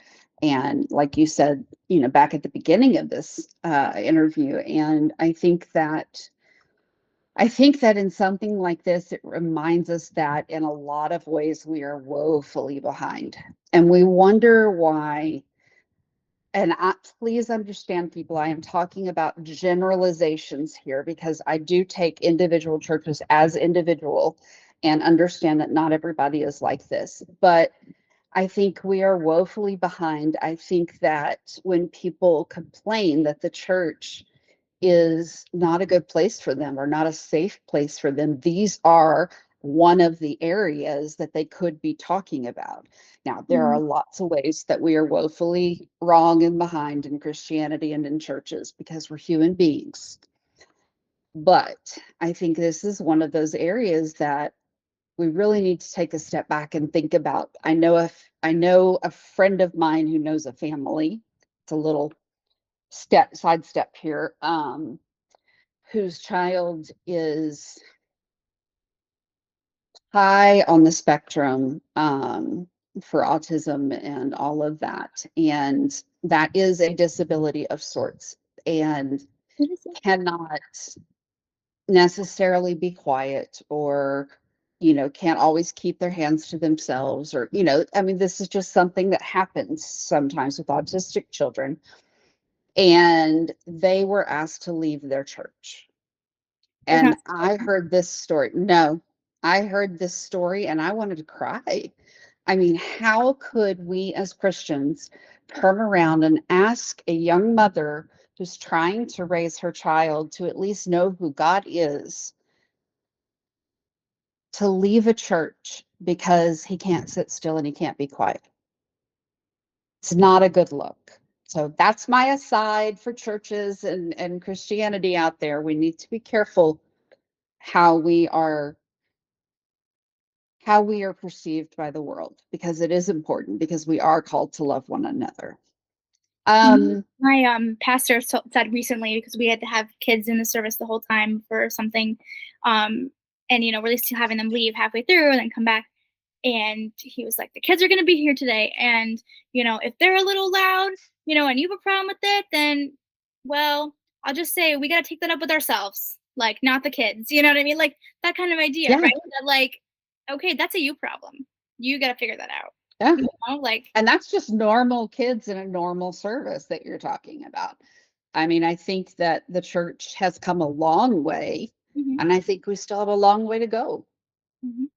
A: And like you said, back at the beginning of this interview, and I think that in something like this, it reminds us that in a lot of ways we are woefully behind. And we wonder why. And please understand, people, I am talking about generalizations here because I do take individual churches as individual and understand that not everybody is like this. But I think we are woefully behind. I think that when people complain that the church is not a good place for them or not a safe place for them, these are one of the areas that they could be talking about. Now, there are
B: Mhm.
A: lots of ways that we are woefully wrong and behind in Christianity and in churches because we're human beings. But I think this is one of those areas that we really need to take a step back and think about. I know a friend of mine who knows a family. It's a little sidestep here. Whose child is high on the spectrum for autism and all of that. And that is a disability of sorts and
B: What is it?
A: cannot necessarily be quiet or can't always keep their hands to themselves or I mean, this is just something that happens sometimes with autistic children. And they were asked to leave their church.
B: There's
A: And
B: not.
A: I heard this story. No, I heard this story and I wanted to cry. I mean, how could we as Christians turn around and ask a young mother who's trying to raise her child to at least know who God is to leave a church because he can't sit still and he can't be quiet? It's not a good look. So that's my aside for churches and Christianity out there. We need to be careful how we are how we are perceived by the world because it is important because we are called to love one another.
B: My pastor said recently, because we had to have kids in the service the whole time for something, and we're used to having them leave halfway through and then come back. And he was like, the kids are going to be here today, and if they're a little loud, and you have a problem with it, then, well, I'll just say we got to take that up with ourselves, like, not the kids. You know what I mean? Like, that kind of idea,
A: Yeah.
B: right? That, like, okay, that's a you problem. You got to figure that out.
A: Yeah.
B: Like,
A: And that's just normal kids in a normal service that you're talking about. I mean, I think that the church has come a long way,
B: mhm,
A: and I think we still have a long way to go.
B: mhm,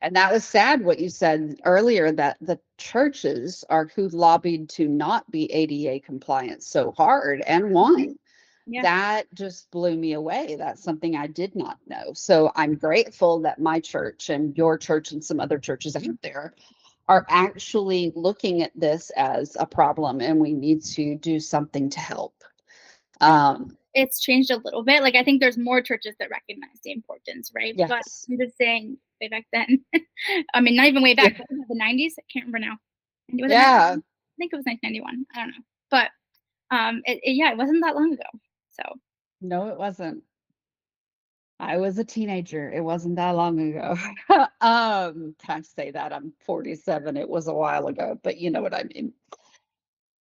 A: And that was sad what you said earlier, that the churches are who lobbied to not be ADA compliant so hard and won.
B: yeah.
A: That just blew me away. That's something I did not know. So I'm grateful that my church and your church and some other churches out there are actually looking at this as a problem, and we need to do something to help.
B: It's changed a little bit. Like, I think there's more churches that recognize the importance, right? But
A: Yes.
B: I'm just saying, way back then, I mean, not even way back,
A: Yeah.
B: the 90s. I can't remember now. Was it
A: Yeah.
B: I think it was 1991. I don't know, but yeah, it wasn't that long ago. So
A: No, it wasn't. I was a teenager. It wasn't that long ago. Can I say that? I'm 47. It was a while ago, but you know what I mean.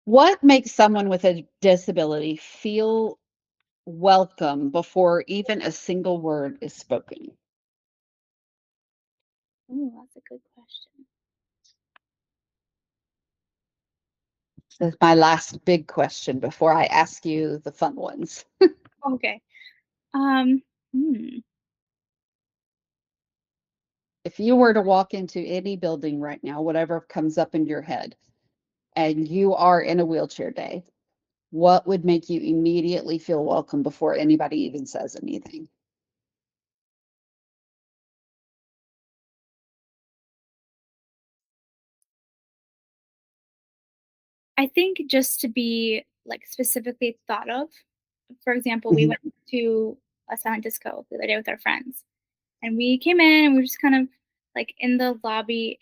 A: What makes someone with a disability feel welcome before even a single word is spoken?
B: ooh, that's a good question.
A: This is my last big question before I ask you the fun ones.
B: Okay. Um, hmm.
A: If you were to walk into any building right now, whatever comes up in your head, and you are in a wheelchair day, what would make you immediately feel welcome before anybody even says anything?
B: I think just to be, like, specifically thought of. For example, we
A: Mhm.
B: went to a silent disco the other day with our friends, and we came in and we were just kind of like in the lobby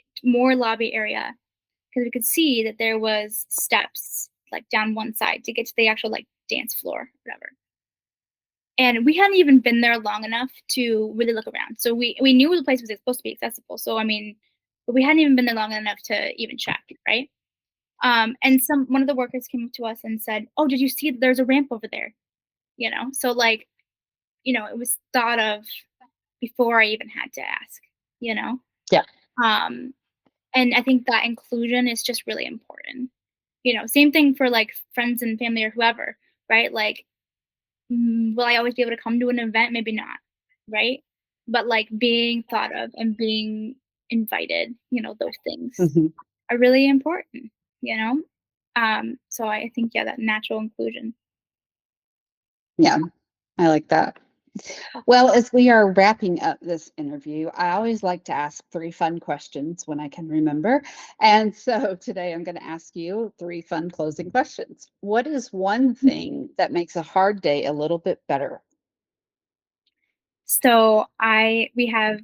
B: area, because we could see that there was steps like down one side to get to the actual, like, dance floor, whatever. And we hadn't even been there long enough to really look around. So we knew the place was supposed to be accessible. So I mean, but we hadn't even been there long enough to even check, right? And one of the workers came up to us and said, "Oh, did you see there's a ramp over there?" So, like, it was thought of before I even had to ask, you know?
A: Yeah.
B: Um, and I think that inclusion is just really important. Same thing for, like, friends and family or whoever, right? Like, will I always be able to come to an event? Maybe not, right? But, like, being thought of and being invited, those things
A: Mhm.
B: are really important, you know? So I think, yeah, that natural inclusion.
A: Yeah, I like that. Well, as we are wrapping up this interview, I always like to ask three fun questions when I can remember. And so today I'm going to ask you three fun closing questions. What is one thing that makes a hard day a little bit better?
B: So we have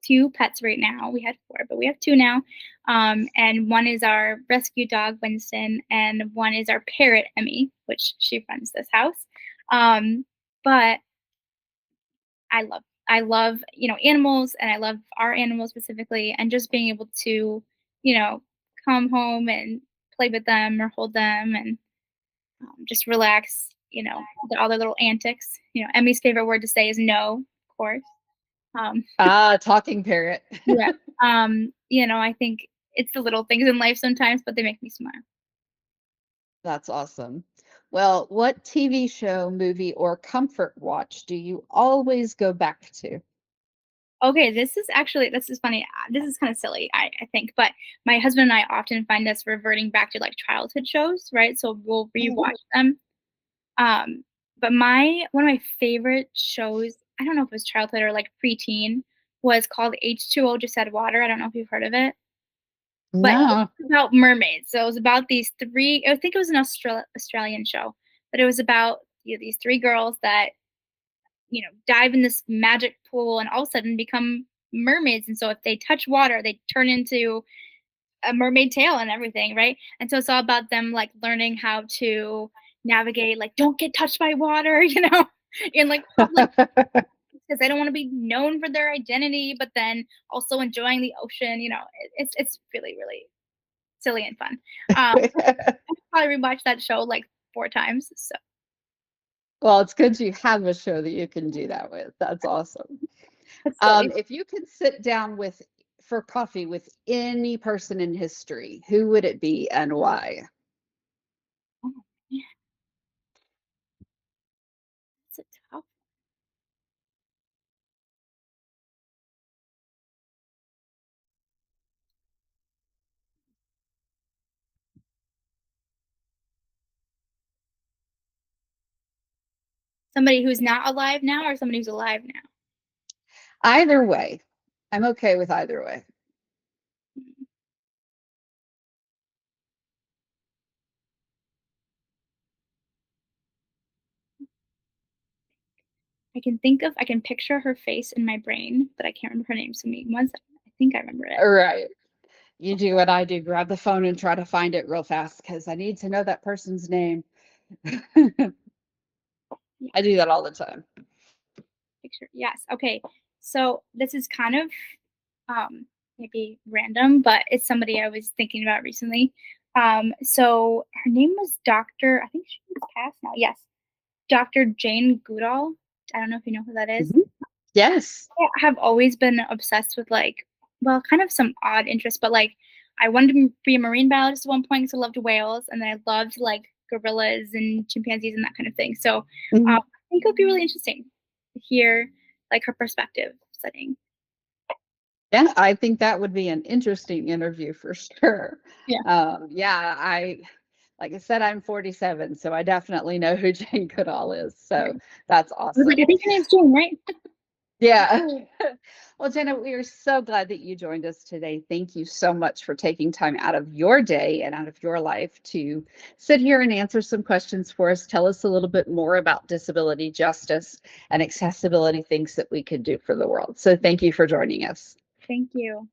B: two pets right now. We had four, but we have two now. And one is our rescue dog, Winston, and one is our parrot, Emmy, which she runs this house. But I love, animals, and I love our animals specifically, and just being able to, you know, come home and play with them or hold them, and just relax, all their little antics. Emmy's favorite word to say is no, of course. Um,
A: Ah, talking parrot.
B: yeah. I think it's the little things in life sometimes, but they make me smile.
A: That's awesome. Well, what TV show, movie, or comfort watch do you always go back to?
B: Okay, this is funny. This is kind of silly, I think, but my husband and I often find us reverting back to, like, childhood shows, right? So we'll rewatch them. Um, but my one of my favorite shows, I don't know if it was childhood or, like, preteen, was called H2O Just Add Water. I don't know if you've heard of it, but it
A: No.
B: was about mermaids. So it was about these three. I think it was an Australian show, but it was about, these three girls that, dive in this magic pool and all of a sudden become mermaids. And so if they touch water, they turn into a mermaid tail and everything, right? And so it's all about them like learning how to navigate, like don't get touched by water, in like public because they don't want to be known for their identity, but then also enjoying the ocean. It's really really silly and fun. I probably rewatched that show like 4 times. So
A: Well, it's good you have a show that you can do that with. That's awesome.
B: it's silly.
A: If you could sit down for coffee with any person in history, who would it be and why?
B: Oh, man, that's a tough. Somebody who's not alive now, or somebody who's alive now.
A: Either way. I'm okay with either way.
B: I can picture her face in my brain, but I can't remember her name. So me once I think I remember it.
A: All right. You do what I do, grab the phone and try to find it real fast because I need to know that person's name.
B: Yeah,
A: I do that all the time.
B: picture. Yes. Okay. So this is kind of maybe random, but it's somebody I was thinking about recently. So her name was Dr. I think she's passed now. Yes. Dr. Jane Goodall. I don't know if you know who that is.
A: Mhm. Yes.
B: I have always been obsessed with like, well, kind of some odd interest, but like I wanted to be a marine biologist at one point because I loved whales, and then I loved like gorillas and chimpanzees and that kind of thing. So
A: Mhm.
B: I think it would be really interesting to hear like her perspective setting.
A: Yeah, I think that would be an interesting interview for sure.
B: Yeah.
A: Yeah, like I said, I'm 47, so I definitely know who Jane Goodall is. So
B: Right.
A: that's
B: I was like, I
A: awesome.
B: think her name's Jane, right?
A: Yeah. Well, Jenna, we are so glad that you joined us today. Thank you so much for taking time out of your day and out of your life to sit here and answer some questions for us. Tell us a little bit more about disability justice and accessibility things that we could do for the world. So thank you for joining us.
B: Thank you.